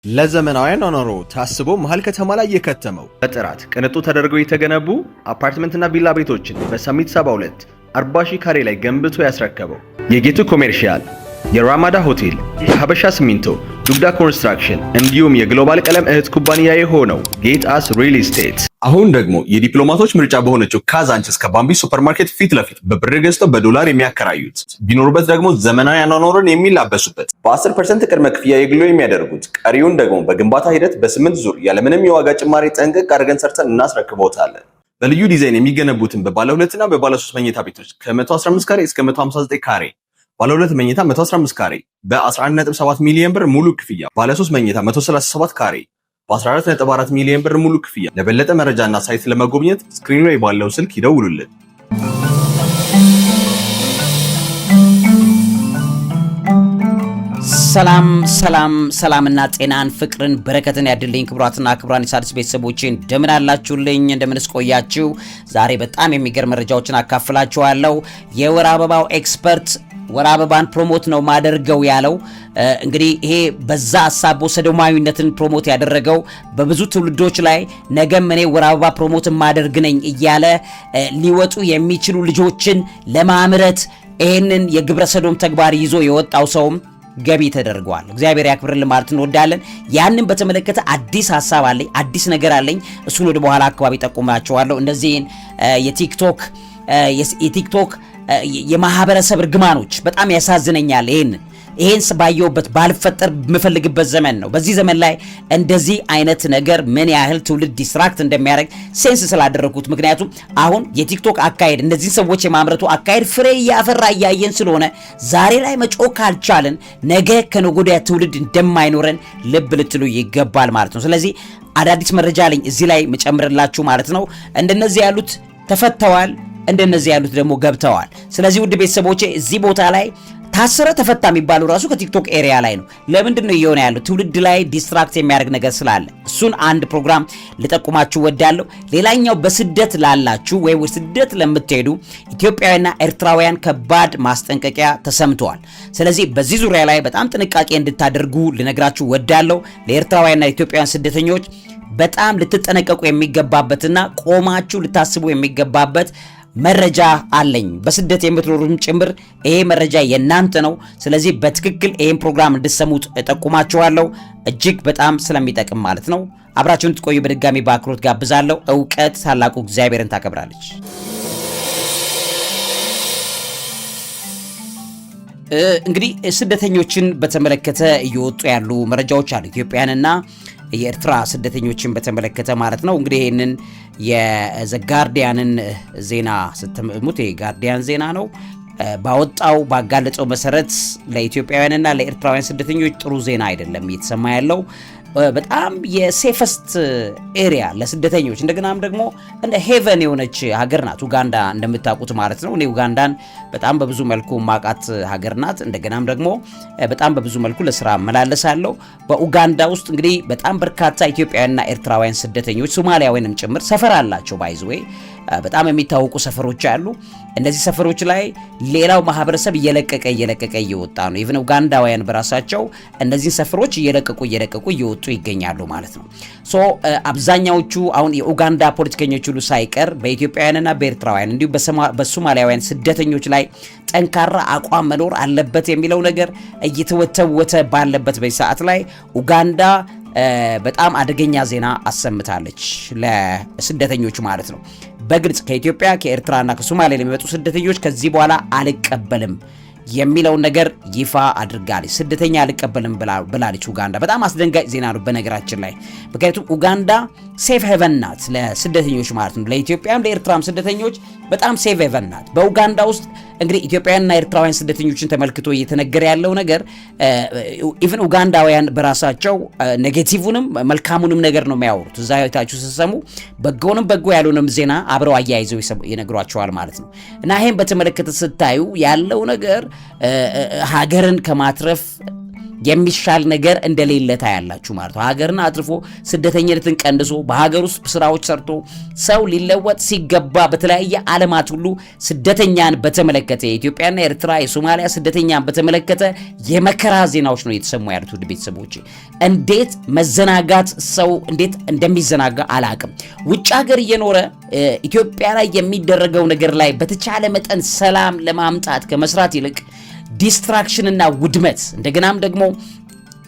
ለዘመናውያን ኖሮ ታስቦ መሃል ከተማ ላይ የከተመው በጥራት ቅንጡ ተደርገው የተገነቡ አፓርትመንትና ቪላ ቤቶችን በሰሚት 72 40,000 ካሬ ላይ ገንብቶ ያስረከበው የጌቱ ኮሜርሻል፣ የራማዳ ሆቴል፣ የሀበሻ ሲሚንቶ፣ ዱግዳ ኮንስትራክሽን እንዲሁም የግሎባል ቀለም እህት ኩባንያ የሆነው ጌት አስ ሪል ስቴት አሁን ደግሞ የዲፕሎማቶች ምርጫ በሆነችው ካዛንችስ ከባምቢ ሱፐርማርኬት ፊት ለፊት በብር ገዝተው በዶላር የሚያከራዩት ቢኖሩበት ደግሞ ዘመናዊ አኗኗርን የሚላበሱበት በ10% ቅድመ ክፍያ የግሎ የሚያደርጉት ቀሪውን ደግሞ በግንባታ ሂደት በ8 ዙር ያለምንም የዋጋ ጭማሪ ጠንቅቅ አድርገን ሰርተን እናስረክበውታለን። በልዩ ዲዛይን የሚገነቡትን በባለ 2 እና በባለ 3 መኝታ ቤቶች ከ115 ካሬ እስከ 159 ካሬ፣ ባለ 2 መኝታ 115 ካሬ በ11.7 ሚሊዮን ብር ሙሉ ክፍያ፣ ባለ 3 መኝታ 137 ካሬ በ14.4 ሚሊዮን ብር ሙሉ ክፍያ። ለበለጠ መረጃና ሳይት ለመጎብኘት ስክሪኑ ላይ ባለው ስልክ ይደውሉልን። ሰላምና ጤናን ፍቅርን በረከትን ያድልኝ። ክቡራትና ክቡራን የሣድስ ቤተሰቦቼ እንደምን አላችሁልኝ? እንደምንስ ቆያችሁ? ዛሬ በጣም የሚገርም መረጃዎችን አካፍላችኋለሁ። የወር አበባው ኤክስፐርት ወር አበባን ፕሮሞት ነው ማደርገው ያለው እንግዲህ ይሄ በዛ ሐሳብ ሰዶማዊነትን ፕሮሞት ያደረገው በብዙ ትውልዶች ላይ ነገም እኔ ወር አበባ ፕሮሞት ማደርግ ነኝ እያለ ሊወጡ የሚችሉ ልጆችን ለማምረት ይሄንን የግብረ ሰዶም ተግባር ይዞ የወጣው ሰውም ገቢ ተደርጓል። እግዚአብሔር ያክብርልን ማለት እንወዳለን። ያንን በተመለከተ አዲስ ሐሳብ አለኝ፣ አዲስ ነገር አለኝ። እሱን ወደ በኋላ አካባቢ ጠቁማቸዋለሁ። እነዚህን የቲክቶክ የማህበረሰብ እርግማኖች በጣም ያሳዝነኛል። ይሄን ባየውበት ባልፈጠር የምፈልግበት ዘመን ነው። በዚህ ዘመን ላይ እንደዚህ አይነት ነገር ምን ያህል ትውልድ ዲስትራክት እንደሚያደርግ ሴንስ ስላደረኩት። ምክንያቱም አሁን የቲክቶክ አካሄድ እነዚህ ሰዎች የማምረቱ አካሄድ ፍሬ እያፈራ እያየን ስለሆነ ዛሬ ላይ መጮህ ካልቻልን ነገ ከነገ ወዲያ ትውልድ እንደማይኖረን ልብ ልትሉ ይገባል ማለት ነው። ስለዚህ አዳዲስ መረጃ አለኝ እዚህ ላይ መጨምርላችሁ ማለት ነው። እንደነዚህ ያሉት ተፈተዋል፣ እንደነዚህ ያሉት ደግሞ ገብተዋል። ስለዚህ ውድ ቤተሰቦቼ እዚህ ቦታ ላይ ታሰረ ተፈታ የሚባለው ራሱ ከቲክቶክ ኤሪያ ላይ ነው። ለምንድን ነው እየሆነ ያለው? ትውልድ ላይ ዲስትራክት የሚያደርግ ነገር ስላለ እሱን አንድ ፕሮግራም ልጠቁማችሁ ወዳለሁ። ሌላኛው በስደት ላላችሁ ወይ ስደት ለምትሄዱ ኢትዮጵያውያንና ኤርትራውያን ከባድ ማስጠንቀቂያ ተሰምተዋል። ስለዚህ በዚህ ዙሪያ ላይ በጣም ጥንቃቄ እንድታደርጉ ልነግራችሁ ወዳለሁ። ለኤርትራውያንና ኢትዮጵያውያን ስደተኞች በጣም ልትጠነቀቁ የሚገባበትና ቆማችሁ ልታስቡ የሚገባበት መረጃ አለኝ። በስደት የምትኖሩም ጭምር ይሄ መረጃ የናንተ ነው። ስለዚህ በትክክል ይሄን ፕሮግራም እንድትሰሙት እጠቁማችኋለሁ። እጅግ በጣም ስለሚጠቅም ማለት ነው። አብራችሁን ትቆዩ በድጋሚ በአክብሮት ጋብዛለሁ። ዕውቀት ታላቁ እግዚአብሔርን ታከብራለች። እንግዲህ ስደተኞችን በተመለከተ እየወጡ ያሉ መረጃዎች አሉ። ኢትዮጵያንና የኤርትራ ስደተኞችን በተመለከተ ማለት ነው። እንግዲህ ይሄንን የዘጋርዲያንን ዜና ስትምሙት የጋርዲያን ዜና ነው ባወጣው ባጋለጸው መሰረት ለኢትዮጵያውያንና ለኤርትራውያን ስደተኞች ጥሩ ዜና አይደለም እየተሰማ ያለው። በጣም የሴፈስት ኤሪያ ለስደተኞች እንደገናም ደግሞ እንደ ሄቨን የሆነች ሀገር ናት ኡጋንዳ እንደምታውቁት ማለት ነው። እኔ ኡጋንዳን በጣም በብዙ መልኩ ማቃት ሀገር ናት። እንደገናም ደግሞ በጣም በብዙ መልኩ ለስራ መላለሳለሁ። በኡጋንዳ ውስጥ እንግዲህ በጣም በርካታ ኢትዮጵያውያንና ኤርትራውያን ስደተኞች ሶማሊያውያንም ጭምር ሰፈር አላቸው። ባይዝዌይ በጣም የሚታወቁ ሰፈሮች አሉ። እነዚህ ሰፈሮች ላይ ሌላው ማህበረሰብ እየለቀቀ እየወጣ ነው። ኢቭን ኡጋንዳውያን በራሳቸው እነዚህ ሰፈሮች እየለቀቁ እየወጡ ይገኛሉ ማለት ነው። ሶ አብዛኛዎቹ አሁን የኡጋንዳ ፖለቲከኞች ሁሉ ሳይቀር በኢትዮጵያውያንና በኤርትራውያን እንዲሁም በሶማሊያውያን ስደተኞች ላይ ጠንካራ አቋም መኖር አለበት የሚለው ነገር እየተወተወተ ባለበት በዚህ ሰዓት ላይ ኡጋንዳ በጣም አደገኛ ዜና አሰምታለች ለስደተኞች ማለት ነው። በግልጽ ከኢትዮጵያ ከኤርትራና ከሶማሊያ ለሚመጡ ስደተኞች ከዚህ በኋላ አልቀበልም የሚለውን ነገር ይፋ አድርጋለች። ስደተኛ አልቀበልም ብላለች ኡጋንዳ። በጣም አስደንጋጭ ዜና ነው በነገራችን ላይ። ምክንያቱም ኡጋንዳ ሴፍ ሄቨን ናት ለስደተኞች ማለት ነው። ለኢትዮጵያም ለኤርትራም ስደተኞች በጣም ሴፍ ሄቨን ናት። በኡጋንዳ ውስጥ እንግዲህ ኢትዮጵያውያንና ኤርትራውያን ስደተኞችን ተመልክቶ እየተነገረ ያለው ነገር ኢቭን ኡጋንዳውያን በራሳቸው ኔጌቲቭንም መልካሙንም ነገር ነው የሚያወሩት። እዛ ያታችሁ ሲሰሙ በጎንም በጎ ያሉንም ዜና አብረው አያይዘው ይነግሯቸዋል ማለት ነው። እና ይሄን በተመለከተ ስታዩ ያለው ነገር ሀገርን ከማትረፍ የሚሻል ነገር እንደሌለ ታያላችሁ ማለት ነው። ሀገርን አትርፎ ስደተኝነትን ቀንሶ በሀገር ውስጥ ስራዎች ሰርቶ ሰው ሊለወጥ ሲገባ በተለያየ ዓለማት ሁሉ ስደተኛን በተመለከተ የኢትዮጵያና የኤርትራ የሶማሊያ ስደተኛን በተመለከተ የመከራ ዜናዎች ነው የተሰሙ ያሉት። ውድ ቤተሰቦች እንዴት መዘናጋት ሰው እንዴት እንደሚዘናጋ አላቅም። ውጭ ሀገር እየኖረ ኢትዮጵያ ላይ የሚደረገው ነገር ላይ በተቻለ መጠን ሰላም ለማምጣት ከመስራት ይልቅ ዲስትራክሽን እና ውድመት እንደገናም ደግሞ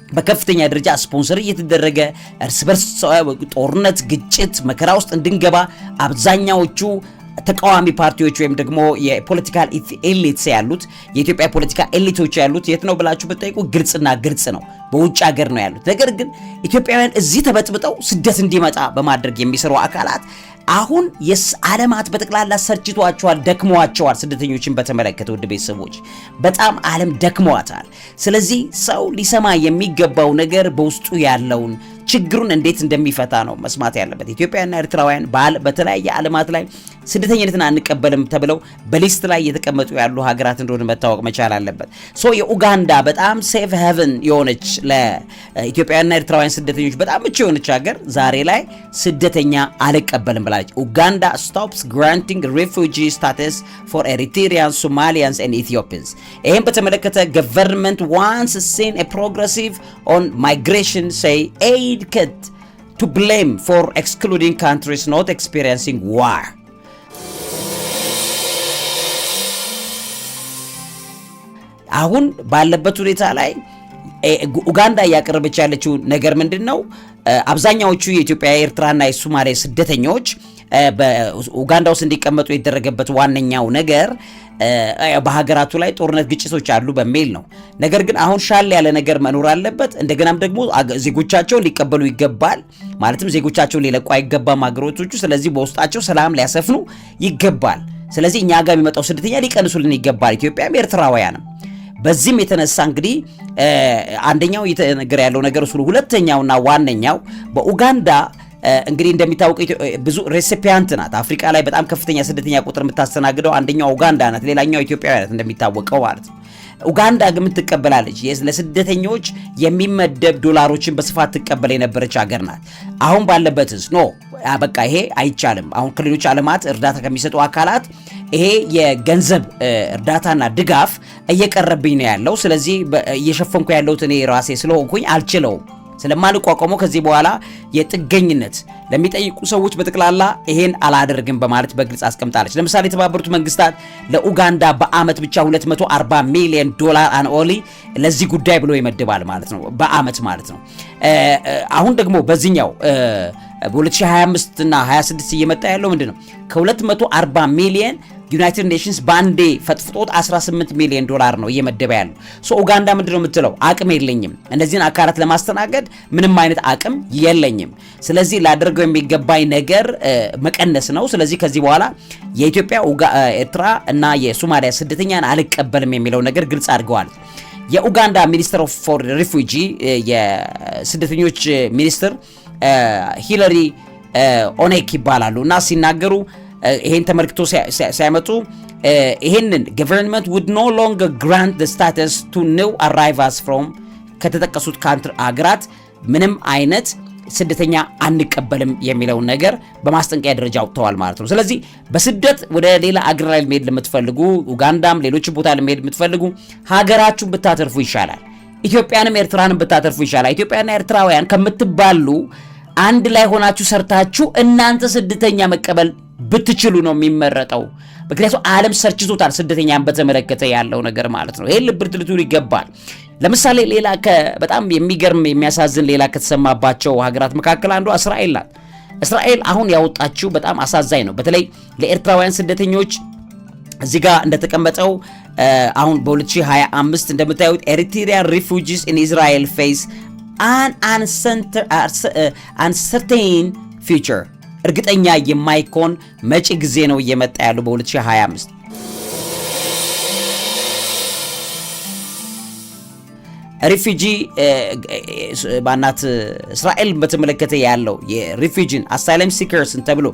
በከፍተኛ ደረጃ ስፖንሰር እየተደረገ እርስ በርስ ጦርነት፣ ግጭት፣ መከራ ውስጥ እንድንገባ አብዛኛዎቹ ተቃዋሚ ፓርቲዎች ወይም ደግሞ የፖለቲካል ኤሊትስ ያሉት የኢትዮጵያ ፖለቲካ ኤሊቶች ያሉት የት ነው ብላችሁ ብትጠይቁ ግልጽና ግልጽ ነው፣ በውጭ ሀገር ነው ያሉት። ነገር ግን ኢትዮጵያውያን እዚህ ተበጥብጠው ስደት እንዲመጣ በማድረግ የሚሰሩ አካላት አሁን ዓለማት በጠቅላላ ሰርችቷቸዋል፣ ደክመዋቸዋል። ስደተኞችን በተመለከተ ውድ ቤተሰቦች በጣም ዓለም ደክመዋታል። ስለዚህ ሰው ሊሰማ የሚገባው ነገር በውስጡ ያለውን ችግሩን እንዴት እንደሚፈታ ነው መስማት ያለበት። ኢትዮጵያና ኤርትራውያን በተለያየ ዓለማት ላይ ስደተኝነትን አንቀበልም ተብለው በሊስት ላይ የተቀመጡ ያሉ ሀገራት እንደሆነ መታወቅ መቻል አለበት። የኡጋንዳ በጣም ሴፍ ሄቨን የሆነች ለኢትዮጵያና ኤርትራውያን ስደተኞች በጣም ምቹ የሆነች ሀገር ዛሬ ላይ ስደተኛ አልቀበልም ብላለች። ኡጋንዳ ስቶፕስ ግራንቲንግ ሪፉጂ ስታተስ ፎር ኤሪትሪያንስ፣ ሶማሊያንስ ኤንድ ኢትዮጵያንስ። ይህም በተመለከተ ገቨርንመንት ዋንስ ሲን ኤ ፕሮግሬሲቭ ኦን ማይግሬሽን ሴይ ኤid kit to blame for excluding countries not experiencing war. አሁን ባለበት ሁኔታ ላይ ኡጋንዳ እያቀረበች ያለችው ነገር ምንድነው? አብዛኛዎቹ የኢትዮጵያ የኤርትራና የሶማሌ ስደተኞች በኡጋንዳ ውስጥ እንዲቀመጡ የተደረገበት ዋነኛው ነገር በሀገራቱ ላይ ጦርነት፣ ግጭቶች አሉ በሚል ነው። ነገር ግን አሁን ሻል ያለ ነገር መኖር አለበት። እንደገናም ደግሞ ዜጎቻቸውን ሊቀበሉ ይገባል። ማለትም ዜጎቻቸውን ሊለቁ አይገባም ሀገሮቹ። ስለዚህ በውስጣቸው ሰላም ሊያሰፍኑ ይገባል። ስለዚህ እኛ ጋር የሚመጣው ስደተኛ ሊቀንሱልን ይገባል፣ ኢትዮጵያም ኤርትራውያንም። በዚህም የተነሳ እንግዲህ አንደኛው እየተነገረ ያለው ነገር እሱ። ሁለተኛውና ዋነኛው በኡጋንዳ እንግዲህ እንደሚታወቀው ብዙ ሬሲፒያንት ናት። አፍሪካ ላይ በጣም ከፍተኛ ስደተኛ ቁጥር የምታስተናግደው አንደኛው ኡጋንዳ ናት፣ ሌላኛው ኢትዮጵያ ናት እንደሚታወቀው ማለት ነው። ኡጋንዳ ግን ትቀበላለች። ለስደተኞች የሚመደብ ዶላሮችን በስፋት ትቀበል የነበረች ሀገር ናት። አሁን ባለበትስ ኖ በቃ ይሄ አይቻልም። አሁን ከሌሎች ዓለማት እርዳታ ከሚሰጡ አካላት ይሄ የገንዘብ እርዳታና ድጋፍ እየቀረብኝ ነው ያለው። ስለዚህ እየሸፈንኩ ያለሁት እኔ ራሴ ስለሆንኩኝ አልችለውም፣ ስለማልቋቋመው ከዚህ በኋላ የጥገኝነት ለሚጠይቁ ሰዎች በጠቅላላ ይሄን አላደርግም በማለት በግልጽ አስቀምጣለች። ለምሳሌ የተባበሩት መንግስታት ለኡጋንዳ በአመት ብቻ 240 ሚሊዮን ዶላር አንኦሊ ለዚህ ጉዳይ ብሎ ይመድባል ማለት ነው፣ በአመት ማለት ነው። አሁን ደግሞ በዚህኛው በ2025 እና 26 እየመጣ ያለው ምንድነው? ከ240 ሚሊዮን ዩናይትድ ኔሽንስ ባንዴ ፈጥፍጦት 18 ሚሊዮን ዶላር ነው እየመደበ ያለው። ኡጋንዳ ምንድነው የምትለው? አቅም የለኝም፣ እነዚህን አካላት ለማስተናገድ ምንም አይነት አቅም የለኝም። ስለዚህ ላደርገው የሚገባኝ ነገር መቀነስ ነው። ስለዚህ ከዚህ በኋላ የኢትዮጵያ፣ ኤርትራ እና የሶማሊያ ስደተኛን አልቀበልም የሚለው ነገር ግልጽ አድርገዋል። የኡጋንዳ ሚኒስተር ፎር ሪፉጂ የስደተኞች ሚኒስትር ሂለሪ ኦኔክ ይባላሉ እና ሲናገሩ ይሄን ተመልክቶ ሲያመጡ ይሄንን government would no longer grant the status to new arrivals from ከተጠቀሱት አገራት ምንም አይነት ስደተኛ አንቀበልም የሚለውን ነገር በማስጠንቀቂያ ደረጃ አውጥተዋል ማለት ነው። ስለዚህ በስደት ወደ ሌላ አገር ላይ መሄድ ለምትፈልጉ ኡጋንዳም ሌሎች ቦታ ለመሄድ ለምትፈልጉ ሀገራችሁን ብታተርፉ ይሻላል። ኢትዮጵያንም ኤርትራንም ብታተርፉ ይሻላል። ኢትዮጵያና ኤርትራውያን ከምትባሉ አንድ ላይ ሆናችሁ ሰርታችሁ እናንተ ስደተኛ መቀበል ብትችሉ ነው የሚመረጠው። ምክንያቱም ዓለም ሰርችቶታል ስደተኛን በተመለከተ ያለው ነገር ማለት ነው። ይሄን ልብ ልትሉ ይገባል። ለምሳሌ ሌላ በጣም የሚገርም የሚያሳዝን ሌላ ከተሰማባቸው ሀገራት መካከል አንዷ እስራኤል ናት። እስራኤል አሁን ያወጣችው በጣም አሳዛኝ ነው። በተለይ ለኤርትራውያን ስደተኞች እዚህ ጋር እንደተቀመጠው አሁን በ2025 እንደምታዩት ኤሪትሪያን ሪፉጂስ ኢን እስራኤል ፌስ an uncertain future እርግጠኛ የማይኮን መጪ ጊዜ ነው እየመጣ ያለው በ2025። ሪፊጂ ባናት እስራኤል በተመለከተ ያለው የሪፊጂን አሳይለም ሲከርስን ተብሎ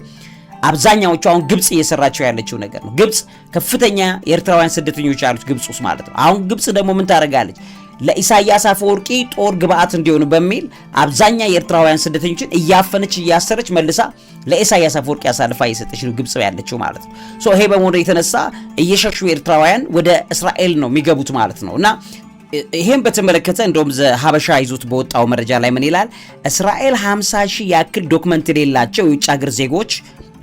አብዛኛዎቹ አሁን ግብጽ እየሰራቸው ያለችው ነገር ነው። ግብጽ ከፍተኛ የኤርትራውያን ስደተኞች ያሉት ግብጽ ውስጥ ማለት ነው። አሁን ግብጽ ደግሞ ምን ታደርጋለች? ለኢሳያስ አፈወርቂ ጦር ግብአት እንዲሆኑ በሚል አብዛኛው የኤርትራውያን ስደተኞችን እያፈነች እያሰረች መልሳ ለኢሳያስ አፈወርቂ አሳልፋ እየሰጠች ነው ግብጽ ያለችው ማለት ነው። ይሄ በመሆኑ የተነሳ እየሸሹ ኤርትራውያን ወደ እስራኤል ነው የሚገቡት ማለት ነው። እና ይሄን በተመለከተ እንደውም ሀበሻ ይዞት በወጣው መረጃ ላይ ምን ይላል? እስራኤል 50 ሺህ ያክል ዶክመንት የሌላቸው የውጭ ሀገር ዜጎች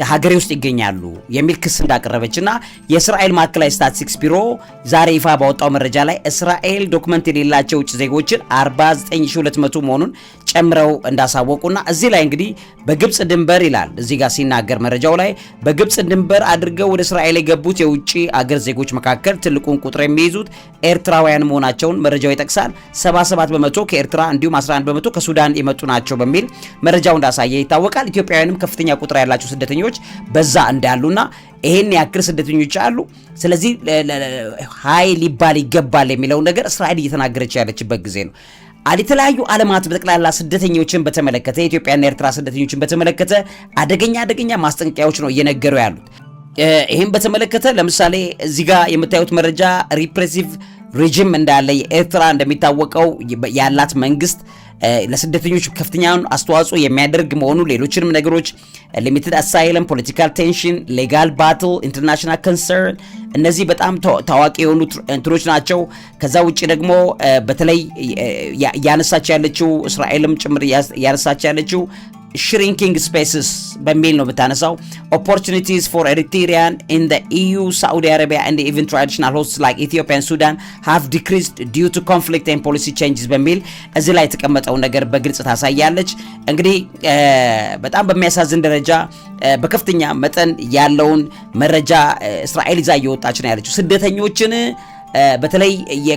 ሀገሬ ውስጥ ይገኛሉ የሚል ክስ እንዳቀረበችና የእስራኤል ማዕከላዊ ስታቲስቲክስ ቢሮ ዛሬ ይፋ ባወጣው መረጃ ላይ እስራኤል ዶክመንት የሌላቸው ውጭ ዜጎችን 49200 መሆኑን ጨምረው እንዳሳወቁና እዚህ ላይ እንግዲህ በግብጽ ድንበር ይላል እዚህ ጋር ሲናገር መረጃው ላይ በግብጽ ድንበር አድርገው ወደ እስራኤል የገቡት የውጭ አገር ዜጎች መካከል ትልቁን ቁጥር የሚይዙት ኤርትራውያን መሆናቸውን መረጃው ይጠቅሳል። 77% ከኤርትራ እንዲሁም 11% ከሱዳን የመጡ ናቸው በሚል መረጃው እንዳሳየ ይታወቃል። ኢትዮጵያውያንም ከፍተኛ ቁጥር ያላቸው ስደተኞች በዛ እንዳሉና ይሄን ያክል ስደተኞች አሉ። ስለዚህ ሃይ ሊባል ይገባል የሚለው ነገር እስራኤል እየተናገረች ያለችበት ጊዜ ነው። የተለያዩ ዓለማት በጠቅላላ ስደተኞችን በተመለከተ የኢትዮጵያና ኤርትራ ስደተኞችን በተመለከተ አደገኛ ማስጠንቀቂያዎች ነው እየነገሩ ያሉት። ይሄን በተመለከተ ለምሳሌ እዚህ ጋር የምታዩት መረጃ ሪፕሬሲቭ ሬጂም እንዳለ የኤርትራ እንደሚታወቀው ያላት መንግስት ለስደተኞች ከፍተኛውን አስተዋጽኦ የሚያደርግ መሆኑ ሌሎችንም ነገሮች ሊሚትድ አሳይለም፣ ፖለቲካል ቴንሽን፣ ሌጋል ባትል፣ ኢንተርናሽናል ኮንሰርን እነዚህ በጣም ታዋቂ የሆኑ እንትኖች ናቸው። ከዛ ውጪ ደግሞ በተለይ ያነሳች ያለችው እስራኤልም ጭምር ያነሳች ያለችው shrinking spaces በሚል ነው ብታነሳው opportunities for Eritrean in the EU, Saudi Arabia and even traditional hosts like Ethiopia and Sudan have decreased due to conflict and policy changes በሚል እዚህ ላይ የተቀመጠው ነገር በግልጽ ታሳያለች። እንግዲህ በጣም በሚያሳዝን ደረጃ በከፍተኛ መጠን ያለውን መረጃ እስራኤል ይዛ እየወጣች ነው ያለችው። ስደተኞችን በተለይ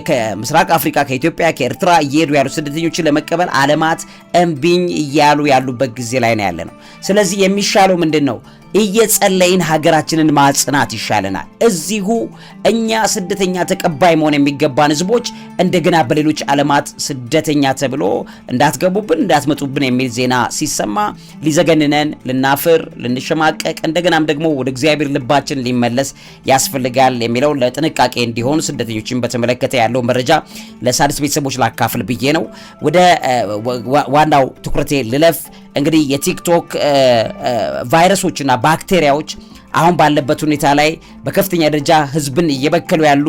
ከምስራቅ አፍሪካ ከኢትዮጵያ ከኤርትራ እየሄዱ ያሉ ስደተኞችን ለመቀበል ዓለማት እምቢኝ እያሉ ያሉበት ጊዜ ላይ ነው ያለነው። ስለዚህ የሚሻለው ምንድነው? እየጸለይን ሀገራችንን ማጽናት ይሻለናል። እዚሁ እኛ ስደተኛ ተቀባይ መሆን የሚገባን ህዝቦች እንደገና በሌሎች ዓለማት ስደተኛ ተብሎ እንዳትገቡብን እንዳትመጡብን የሚል ዜና ሲሰማ ሊዘገንነን፣ ልናፍር፣ ልንሸማቀቅ እንደገናም ደግሞ ወደ እግዚአብሔር ልባችን ሊመለስ ያስፈልጋል የሚለው ለጥንቃቄ እንዲሆን ስደተኞችን በተመለከተ ያለው መረጃ ለሣድስ ቤተሰቦች ላካፍል ብዬ ነው። ወደ ዋናው ትኩረቴ ልለፍ። እንግዲህ የቲክቶክ ቫይረሶችና ባክቴሪያዎች አሁን ባለበት ሁኔታ ላይ በከፍተኛ ደረጃ ህዝብን እየበከሉ ያሉ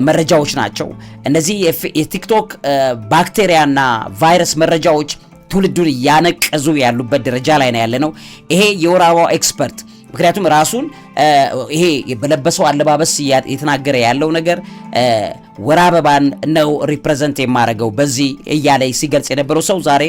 መረጃዎች ናቸው። እነዚህ የቲክቶክ ባክቴሪያና ቫይረስ መረጃዎች ትውልዱን ያነቀዙ ያሉበት ደረጃ ላይ ነው ያለነው። ይሄ የወር አበባው ኤክስፐርት ምክንያቱም ራሱን ይሄ በለበሰው አለባበስ የተናገረ ያለው ነገር ወር አበባን ነው ሪፕሬዘንት የማረገው በዚህ እያለ ሲገልጽ የነበረው ሰው ዛሬ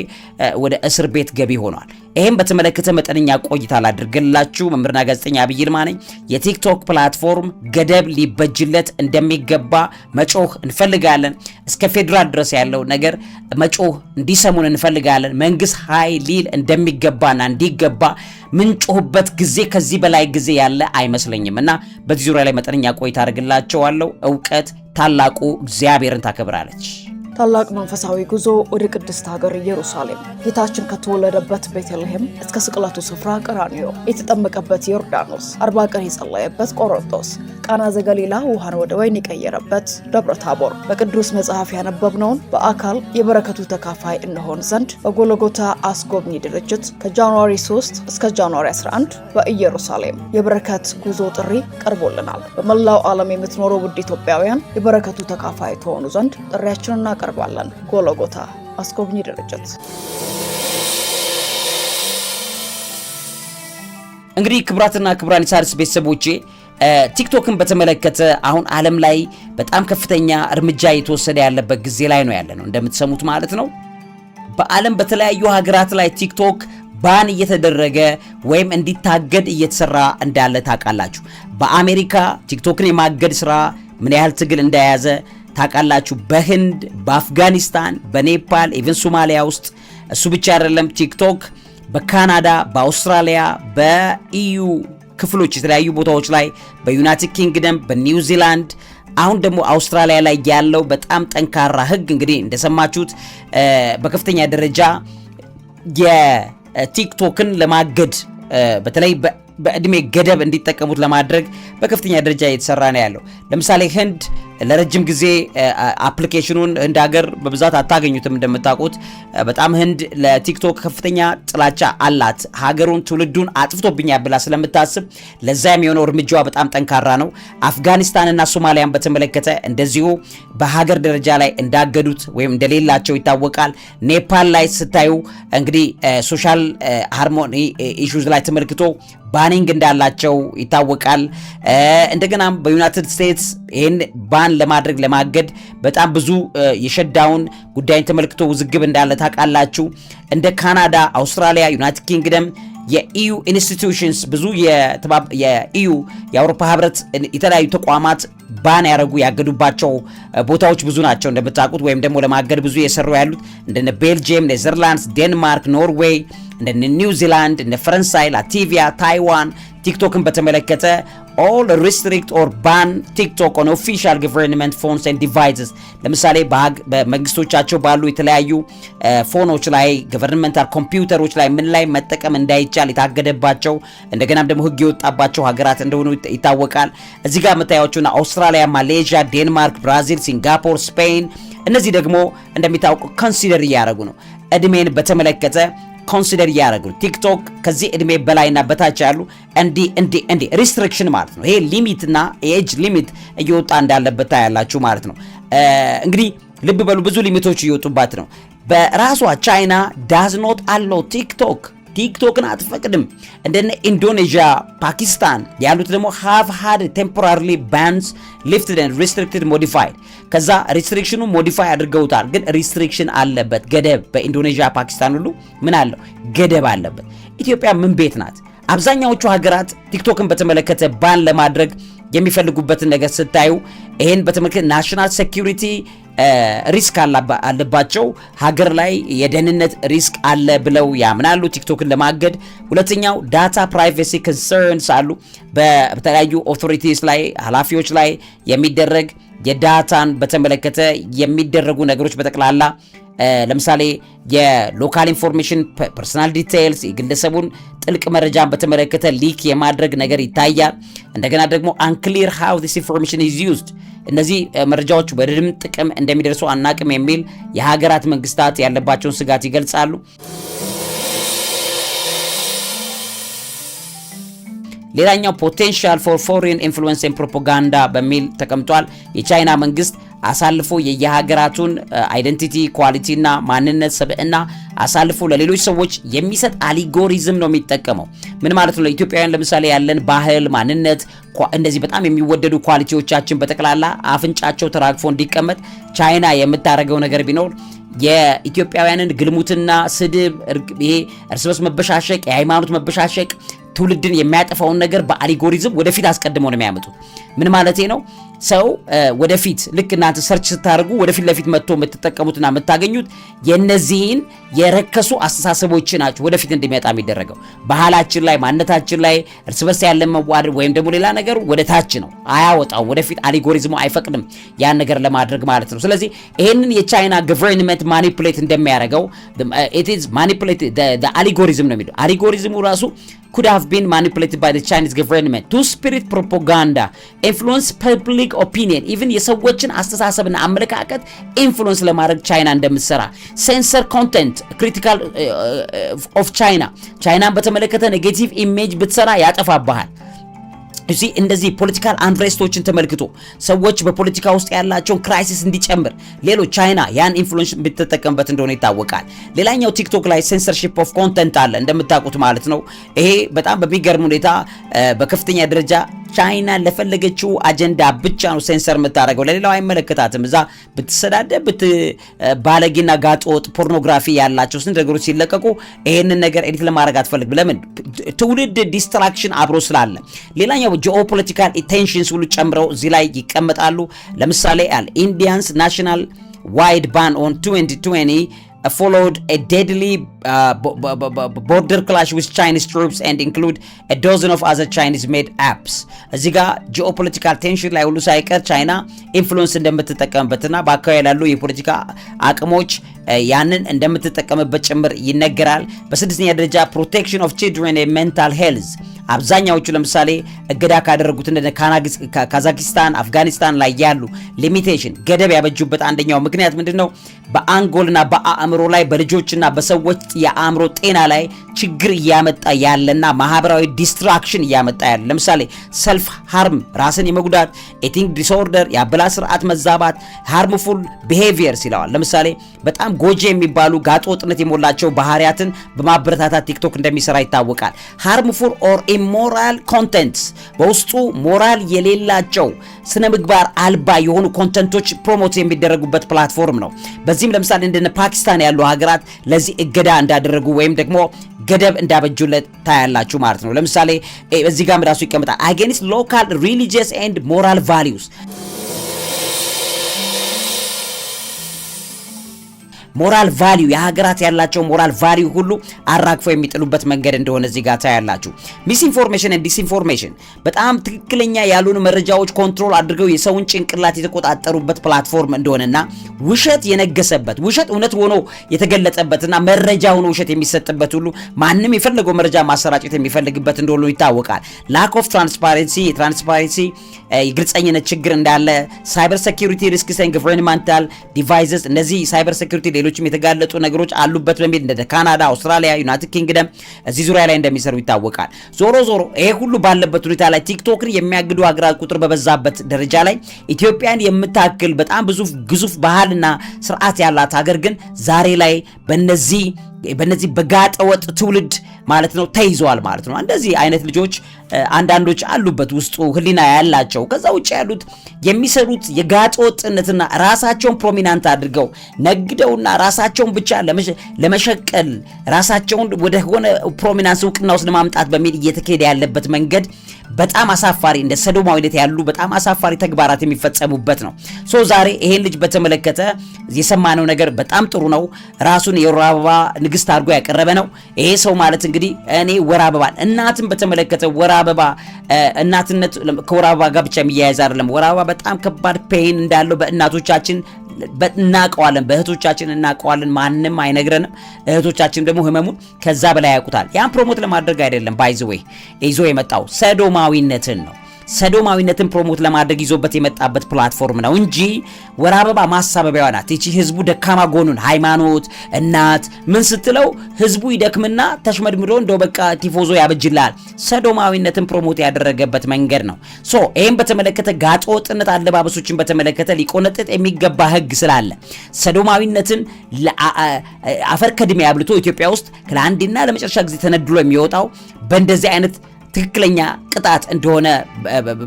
ወደ እስር ቤት ገቢ ሆኗል። ይሄን በተመለከተ መጠነኛ ቆይታ ላድርግላችሁ። መምህርና ጋዜጠኛ አብይ ይልማ ነኝ። የቲክቶክ ፕላትፎርም ገደብ ሊበጅለት እንደሚገባ መጮህ እንፈልጋለን። እስከ ፌዴራል ድረስ ያለው ነገር መጮህ እንዲሰሙን እንፈልጋለን። መንግስት ኃይል ሊል እንደሚገባና እንዲገባ ምንጮህበት ጊዜ ከዚህ በላይ ጊዜ ያለ አይመስለኝም እና በዚህ ዙሪያ ላይ መጠነኛ ቆይታ አድርግላችኋለሁ። ዕውቀት ታላቁ እግዚአብሔርን ታከብራለች። ታላቅ መንፈሳዊ ጉዞ ወደ ቅድስት ሀገር ኢየሩሳሌም ጌታችን ከተወለደበት ቤተልሔም እስከ ስቅለቱ ስፍራ ቀራንዮ፣ የተጠመቀበት ዮርዳኖስ፣ 40 ቀን የጸለየበት ቆሮንቶስ፣ ቃና ዘገሊላ ውሃን ወደ ወይን የቀየረበት ደብረ ታቦር በቅዱስ መጽሐፍ ያነበብነውን በአካል የበረከቱ ተካፋይ እንሆን ዘንድ በጎልጎታ አስጎብኚ ድርጅት ከጃንዋሪ 3 እስከ ጃንዋሪ 11 በኢየሩሳሌም የበረከት ጉዞ ጥሪ ቀርቦልናል። በመላው ዓለም የምትኖሩ ውድ ኢትዮጵያውያን የበረከቱ ተካፋይ ትሆኑ ዘንድ ጥሪያችንን እናቀርባለን። ጎልጎታ አስጎብኚ ድርጅት። እንግዲህ ክብራትና ክብራን የሣድስ ቤተሰቦቼ ቲክቶክን በተመለከተ አሁን ዓለም ላይ በጣም ከፍተኛ እርምጃ እየተወሰደ ያለበት ጊዜ ላይ ነው ያለነው እንደምትሰሙት ማለት ነው። በዓለም በተለያዩ ሀገራት ላይ ቲክቶክ ባን እየተደረገ ወይም እንዲታገድ እየተሰራ እንዳለ ታውቃላችሁ። በአሜሪካ ቲክቶክን የማገድ ስራ ምን ያህል ትግል እንደያዘ ታውቃላችሁ። በህንድ፣ በአፍጋኒስታን፣ በኔፓል ኢቭን ሶማሊያ ውስጥ እሱ ብቻ አይደለም። ቲክቶክ በካናዳ፣ በአውስትራሊያ፣ በኢዩ ክፍሎች የተለያዩ ቦታዎች ላይ በዩናይትድ ኪንግደም፣ በኒውዚላንድ አሁን ደግሞ አውስትራሊያ ላይ ያለው በጣም ጠንካራ ህግ እንግዲህ እንደሰማችሁት በከፍተኛ ደረጃ የቲክቶክን ለማገድ በተለይ በእድሜ ገደብ እንዲጠቀሙት ለማድረግ በከፍተኛ ደረጃ እየተሰራ ነው ያለው። ለምሳሌ ህንድ ለረጅም ጊዜ አፕሊኬሽኑን ህንድ ሀገር በብዛት አታገኙትም እንደምታውቁት። በጣም ህንድ ለቲክቶክ ከፍተኛ ጥላቻ አላት። ሀገሩን ትውልዱን አጥፍቶብኛል ብላ ስለምታስብ ለዛ የሚሆነው እርምጃዋ በጣም ጠንካራ ነው። አፍጋኒስታንና ሶማሊያን በተመለከተ እንደዚሁ በሀገር ደረጃ ላይ እንዳገዱት ወይም እንደሌላቸው ይታወቃል። ኔፓል ላይ ስታዩ እንግዲህ ሶሻል ሃርሞኒ ኢሹዝ ላይ ተመልክቶ ባኒንግ እንዳላቸው ይታወቃል። እንደገና በዩናይትድ ስቴትስ ይህን ባን ለማድረግ ለማገድ በጣም ብዙ የሸዳውን ጉዳይን ተመልክቶ ውዝግብ እንዳለ ታውቃላችሁ። እንደ ካናዳ፣ አውስትራሊያ፣ ዩናይትድ ኪንግደም የኢዩ ኢንስቲትዩሽንስ ብዙ የኢዩ የአውሮፓ ህብረት የተለያዩ ተቋማት ባን ያገዱባቸው ቦታዎች ብዙ ናቸው እንደምታውቁት፣ ወይም ደግሞ ለማገድ ብዙ የሰሩ ያሉት እንደነ ቤልጂየም፣ ኔዘርላንድስ፣ ዴንማርክ፣ ኖርዌይ፣ እንደነ ኒውዚላንድ፣ እንደ ፈረንሳይ፣ ላቲቪያ፣ ታይዋን ቲክቶክን በተመለከተ all restrict or ban TikTok on official government phones and devices። ለምሳሌ በመንግስቶቻቸው ባሉ የተለያዩ ፎኖች ላይ ገቨርንመንታል ኮምፒውተሮች ላይ ምን ላይ መጠቀም እንዳይቻል የታገደባቸው እንደገናም ደግሞ ህግ የወጣባቸው ሀገራት እንደሆኑ ይታወቃል። እዚህ ጋር የምታያቸውና አውስትራሊያ፣ ማሌዥያ፣ ዴንማርክ፣ ብራዚል፣ ሲንጋፖር፣ ስፔን እነዚህ ደግሞ እንደሚታወቁ ኮንሲደር እያደረጉ ነው። እድሜን በተመለከተ ኮንሲደር ያደረጉ ቲክቶክ ከዚህ እድሜ በላይና በታች ያሉ እንዲ ሪስትሪክሽን ማለት ነው። ይሄ ሊሚትና ኤጅ ሊሚት እየወጣ እንዳለበት ታያላችሁ ማለት ነው። እንግዲህ ልብ በሉ ብዙ ሊሚቶች እየወጡባት ነው። በራሷ ቻይና ዳዝ ኖት አለው ቲክቶክን አትፈቅድም። እንደነ ኢንዶኔዥያ፣ ፓኪስታን ያሉት ደግሞ have had temporarily bans lifted and restricted modified። ከዛ ሪስትሪክሽኑ ሞዲፋይ አድርገውታል፣ ግን ሪስትሪክሽን አለበት ገደብ። በኢንዶኔዥያ ፓኪስታን ሁሉ ምን አለው ገደብ አለበት። ኢትዮጵያ ምን ቤት ናት? አብዛኛዎቹ ሀገራት ቲክቶክን በተመለከተ ባን ለማድረግ የሚፈልጉበትን ነገር ስታዩ ይሄን በተመለከተ ናሽናል ሴኩሪቲ ሪስክ አለባቸው፣ ሀገር ላይ የደህንነት ሪስክ አለ ብለው ያምናሉ ቲክቶክን ለማገድ። ሁለተኛው ዳታ ፕራይቬሲ ኮንሰርንስ አሉ። በተለያዩ ኦቶሪቲስ ላይ ኃላፊዎች ላይ የሚደረግ የዳታን በተመለከተ የሚደረጉ ነገሮች በጠቅላላ ለምሳሌ የሎካል ኢንፎርሜሽን ፐርሰናል ዲቴይልስ የግለሰቡን ጥልቅ መረጃን በተመለከተ ሊክ የማድረግ ነገር ይታያል። እንደገና ደግሞ unclear how this information is used እነዚህ መረጃዎች በድም ጥቅም እንደሚደርሱ አናቅም የሚል የሀገራት መንግስታት ያለባቸውን ስጋት ይገልጻሉ። ሌላኛው ፖቴንሻል ፎር ፎሬን ኢንፍሉዌንስ ኤንድ ፕሮፓጋንዳ በሚል ተቀምጧል። የቻይና መንግስት አሳልፎ የየሀገራቱን አይደንቲቲ ኳሊቲና ማንነት ሰብዕና አሳልፎ ለሌሎች ሰዎች የሚሰጥ አልጎሪዝም ነው የሚጠቀመው። ምን ማለት ነው? ለኢትዮጵያውያን ለምሳሌ ያለን ባህል፣ ማንነት፣ እንደዚህ በጣም የሚወደዱ ኳሊቲዎቻችን በጠቅላላ አፍንጫቸው ተራግፎ እንዲቀመጥ ቻይና የምታደርገው ነገር ቢኖር የኢትዮጵያውያንን ግልሙትና፣ ስድብ፣ ይሄ እርስ በርስ መበሻሸቅ፣ የሃይማኖት መበሻሸቅ ትውልድን የሚያጠፋውን ነገር በአልጎሪዝም ወደፊት አስቀድመው ነው የሚያመጡት። ምን ማለት ነው? ሰው ወደፊት ልክ እናንተ ሰርች ስታደርጉ ወደፊት ለፊት መጥቶ የምትጠቀሙትና የምታገኙት የነዚህን የረከሱ አስተሳሰቦች ናቸው ወደፊት እንዲመጣ የሚደረገው። ባህላችን ላይ ማንነታችን ላይ እርስ በርስ ያለ መዋደድ ወይም ደግሞ ሌላ ነገር ወደ ታች ነው አያወጣው። ወደፊት አልጎሪዝሙ አይፈቅድም ያን ነገር ለማድረግ ማለት ነው። ስለዚህ ይሄንን የቻይና ገቨርንመንት ማኒፑሌት እንደሚያደርገው it is manipulate the algorithm ነው የሚለው። አልጎሪዝሙ ራሱ could have been manipulated by the Chinese government to spirit propaganda, influence public opinion, even የሰዎችን አስተሳሰብና አመለካከት ኢንፍሉዌንስ ለማድረግ ቻይና እንደምትሰራ ሴንሰር ኮንቴንት ክሪቲካል ኦፍ ቻይናን በተመለከተ ኔጌቲቭ ኢሜጅ ብትሰራ ያጠፋባሃል። እዚህ እንደዚህ ፖለቲካል አንሬስቶችን ተመልክቶ ሰዎች በፖለቲካ ውስጥ ያላቸውን ክራይሲስ እንዲጨምር ሌሎች ቻይና ያን ኢንፍሉዌንስ ብትጠቀምበት እንደሆነ ይታወቃል። ሌላኛው ቲክቶክ ላይ ሴንሰርሺፕ ኦፍ ኮንቴንት አለ እንደምታውቁት ማለት ነው። ይሄ በጣም በሚገርም ሁኔታ በከፍተኛ ደረጃ ቻይና ለፈለገችው አጀንዳ ብቻ ነው ሴንሰር የምታደርገው፣ ለሌላው አይመለከታትም። እዛ ብትሰዳደብ ባለጌና ጋጦጥ ፖርኖግራፊ ያላቸው ስንት ነገሮች ሲለቀቁ ይሄንን ነገር ኤዲት ለማድረግ አትፈልግም። ለምን? ትውልድ ዲስትራክሽን አብሮ ስላለ። ሌላኛው ጂኦፖለቲካል ቴንሽንስ ሁሉ ጨምረው እዚህ ላይ ይቀመጣሉ። ለምሳሌ ኢንዲያንስ ናሽናል ዋይድ ባን ኦን 2020 followed a deadly border clash with Chinese troops and include a dozen of other Chinese made apps እዚህ ጋር ጂኦፖለቲካል ቴንሽን ላይ ሁሉ ሳይቀር ቻይና ኢንፍሉዌንስ እንደምትጠቀምበትና በአካባቢ ያሉ የፖለቲካ አቅሞች ያንን እንደምትጠቀምበት ጭምር ይነገራል። በስድስተኛ ደረጃ ፕሮቴክሽን ኦፍ ቺልድረን ኤንድ ሜንታል ሄልዝ አብዛኛዎቹ ለምሳሌ እገዳ ካደረጉት እንደ ካዛኪስታን፣ አፍጋኒስታን ላይ ያሉ ሊሚቴሽን ገደብ ያበጁበት አንደኛው ምክንያት ምንድነው? በአንጎልና በአእምሮ ላይ በልጆችና በሰዎች የአእምሮ ጤና ላይ ችግር እያመጣ ያለና ማህበራዊ ዲስትራክሽን እያመጣ ያለ ለምሳሌ ሰልፍ ሃርም ራስን የመጉዳት ኢቲንግ ዲስኦርደር የአበላ ስርዓት መዛባት ሃርምፉል ቢሄቪየርስ ይለዋል። ለምሳሌ በጣም ጎጂ የሚባሉ ጋጠወጥነት የሞላቸው ባህሪያትን በማበረታታት ቲክቶክ እንደሚሰራ ይታወቃል። ሃርምፉል ኦር ኢሞራል ኮንቴንትስ በውስጡ ሞራል የሌላቸው ስነ ምግባር አልባ የሆኑ ኮንቴንቶች ፕሮሞት የሚደረጉበት ፕላትፎርም ነው። በዚህም ለምሳሌ እንደነ ፓኪስታን ያሉ ሀገራት ለዚህ እገዳ እንዳደረጉ ወይም ደግሞ ገደብ እንዳበጁለት ታያላችሁ ማለት ነው። ለምሳሌ እዚህ ጋር ራሱ ይቀመጣል against local religious and moral values ሞራል ቫልዩ የሀገራት ያላቸው ሞራል ቫልዩ ሁሉ አራግፈው የሚጥሉበት መንገድ እንደሆነ እዚህ ጋር ታያላችሁ። ሚስ ኢንፎርሜሽን ኤንድ ዲስኢንፎርሜሽን በጣም ትክክለኛ ያሉን መረጃዎች ኮንትሮል አድርገው የሰውን ጭንቅላት የተቆጣጠሩበት ፕላትፎርም እንደሆነና ውሸት የነገሰበት ውሸት እውነት ሆኖ የተገለጸበትና መረጃ ሆኖ ውሸት የሚሰጥበት ሁሉ ማንም የፈለገው መረጃ ማሰራጨት የሚፈልግበት እንደሆነ ይታወቃል። ላክ ኦፍ ትራንስፓረንሲ የግልጸኝነት ችግር እንዳለ ሳይበር ሴኩሪቲ ሪስክስ ኤንድ ገቨርንመንታል ዲቫይስስ እነዚህ ሳይበር ሴኩሪቲ ሌሎችም የተጋለጡ ነገሮች አሉበት በሚል እንደ ካናዳ፣ አውስትራሊያ፣ ዩናይትድ ኪንግደም እዚህ ዙሪያ ላይ እንደሚሰሩ ይታወቃል። ዞሮ ይሄ ሁሉ ባለበት ሁኔታ ላይ ቲክቶክን የሚያግዱ ሀገራት ቁጥር በበዛበት ደረጃ ላይ ኢትዮጵያን የምታክል በጣም ብዙ ግዙፍ ባህልና ስርዓት ያላት ሀገር ግን ዛሬ ላይ በነዚህ በጋጠ ወጥ ትውልድ ማለት ነው ተይዘዋል ማለት ነው። እንደዚህ አይነት ልጆች አንዳንዶች አሉበት ውስጡ ህሊና ያላቸው። ከዛ ውጭ ያሉት የሚሰሩት የጋጠ ወጥነትና ራሳቸውን ፕሮሚናንት አድርገው ነግደውና ራሳቸውን ብቻ ለመሸቀል ራሳቸውን ወደ ሆነ ፕሮሚናንስ እውቅና ውስጥ ለማምጣት በሚል እየተካሄደ ያለበት መንገድ በጣም አሳፋሪ እንደ ሰዶማዊነት ያሉ በጣም አሳፋሪ ተግባራት የሚፈጸሙበት ነው። ዛሬ ይሄን ልጅ በተመለከተ የሰማነው ነገር በጣም ጥሩ ነው። ራሱን የወር አበባ ንግስት አድርጎ ያቀረበ ነው። ይሄ ሰው ማለት እንግዲህ እኔ ወር አበባ እናትን በተመለከተ ወር አበባ እናትነት ከወር አበባ ጋር ብቻ የሚያያዝ አይደለም። ወር አበባ በጣም ከባድ ፔን እንዳለው በእናቶቻችን እናቀዋለን፣ በእህቶቻችን እናቀዋለን። ማንም አይነግረንም። እህቶቻችን ደግሞ ህመሙን ከዛ በላይ ያውቁታል። ያን ፕሮሞት ለማድረግ አይደለም ባይዘዌ ይዞ የመጣው ሰዶማዊነትን ነው። ሰዶማዊነትን ፕሮሞት ለማድረግ ይዞበት የመጣበት ፕላትፎርም ነው እንጂ ወር አበባ ማሳበቢያዋ ናት። እቺ ህዝቡ ደካማ ጎኑን ሃይማኖት እናት ምን ስትለው ህዝቡ ይደክምና ተሽመድምዶ እንደው በቃ ቲፎዞ ያበጅላል። ሰዶማዊነትን ፕሮሞት ያደረገበት መንገድ ነው። ይሄን በተመለከተ ጋጠወጥነት አለባበሶችን በተመለከተ ሊቆነጥጥ የሚገባ ህግ ስላለ ሰዶማዊነትን አፈር ከድሜ ያብልቶ ኢትዮጵያ ውስጥ ለአንድና ለመጨረሻ ጊዜ ተነድሎ የሚወጣው በእንደዚህ አይነት ትክክለኛ ቅጣት እንደሆነ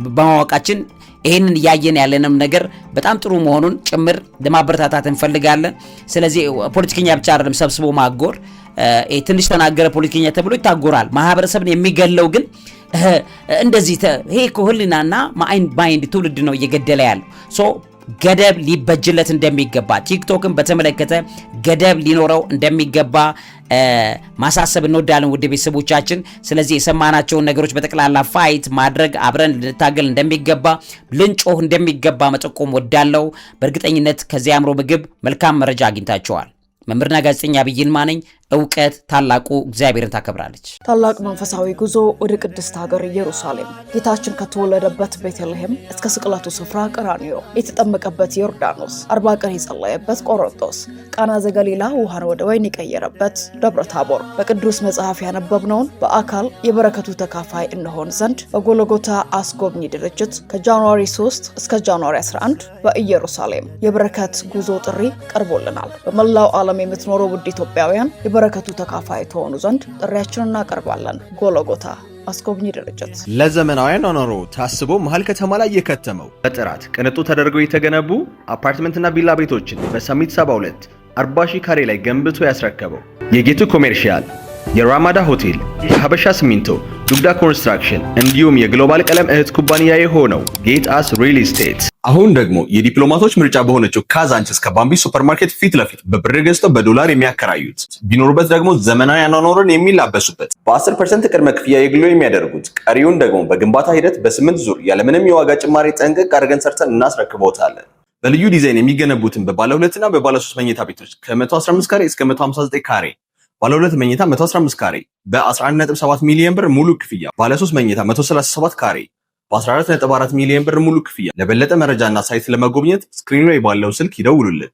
በማወቃችን ይሄንን ያየን ያለንም ነገር በጣም ጥሩ መሆኑን ጭምር ለማበረታታት እንፈልጋለን። ስለዚህ ፖለቲከኛ ብቻ አይደለም ሰብስቦ ማጎር። ትንሽ ተናገረ ፖለቲከኛ ተብሎ ይታጎራል። ማህበረሰብን የሚገለው ግን እንደዚህ ይሄ ኮህልናና ማይንድ ትውልድ ነው እየገደለ ያለው። ገደብ ሊበጅለት እንደሚገባ ቲክቶክን በተመለከተ ገደብ ሊኖረው እንደሚገባ ማሳሰብ እንወዳለን ውድ ቤተሰቦቻችን። ስለዚህ የሰማናቸውን ነገሮች በጠቅላላ ፋይት ማድረግ አብረን ልንታገል እንደሚገባ ልንጮህ እንደሚገባ መጠቆም ወዳለው። በእርግጠኝነት ከዚህ አእምሮ ምግብ መልካም መረጃ አግኝታችኋል። መምህርና ጋዜጠኛ ዐቢይ ይልማ ነኝ። እውቀት ታላቁ እግዚአብሔርን ታከብራለች። ታላቅ መንፈሳዊ ጉዞ ወደ ቅድስት ሀገር ኢየሩሳሌም ጌታችን ከተወለደበት ቤተልሔም እስከ ስቅለቱ ስፍራ ቀራንዮ የተጠመቀበት ዮርዳኖስ 40 ቀን የጸለየበት ቆሮንቶስ ቃና ዘገሊላ ውሃን ወደ ወይን የቀየረበት ደብረ ታቦር በቅዱስ መጽሐፍ ያነበብነውን በአካል የበረከቱ ተካፋይ እንሆን ዘንድ በጎልጎታ አስጎብኚ ድርጅት ከጃንዋሪ 3 እስከ ጃንዋሪ 11 በኢየሩሳሌም የበረከት ጉዞ ጥሪ ቀርቦልናል። በመላው ዓለም የምትኖሩ ውድ ኢትዮጵያውያን የበረከቱ ተካፋይ ተሆኑ ዘንድ ጥሪያችንን እናቀርባለን። ጎልጎታ አስጎብኚ ድርጅት ለዘመናውያን ኖሮ ታስቦ መሃል ከተማ ላይ የከተመው በጥራት ቅንጡ ተደርገው የተገነቡ አፓርትመንትና ቪላ ቤቶችን በሰሚት 72 40,000 ካሬ ላይ ገንብቶ ያስረከበው የጌቱ ኮሜርሻል፣ የራማዳ ሆቴል፣ የሀበሻ ሲሚንቶ ዱግዳ ኮንስትራክሽን እንዲሁም የግሎባል ቀለም እህት ኩባንያ የሆነው ጌት አስ ሪል ስቴት አሁን ደግሞ የዲፕሎማቶች ምርጫ በሆነችው ካዛንችስ ከባምቢ ሱፐርማርኬት ፊት ለፊት በብር ገዝተው በዶላር የሚያከራዩት ቢኖሩበት ደግሞ ዘመናዊ አኗኗርን የሚላበሱበት በ10% ቅድመ ክፍያ የግሎ የሚያደርጉት ቀሪውን ደግሞ በግንባታ ሂደት በ8 ዙር ያለምንም የዋጋ ጭማሪ ጠንቅቅ አድርገን ሰርተን እናስረክቦታለን። በልዩ ዲዛይን የሚገነቡትን በባለ 2 እና በባለ 3 መኝታ ቤቶች ከ115 ካሬ እስከ 159 ካሬ፣ ባለ 2 መኝታ 115 ካሬ በ11.7 ሚሊዮን ብር ሙሉ ክፍያ፣ ባለ 3 መኝታ 137 ካሬ በ14.4 ሚሊዮን ብር ሙሉ ክፍያ። ለበለጠ መረጃና ሳይት ለመጎብኘት ስክሪኑ ላይ ባለው ስልክ ይደውሉልን።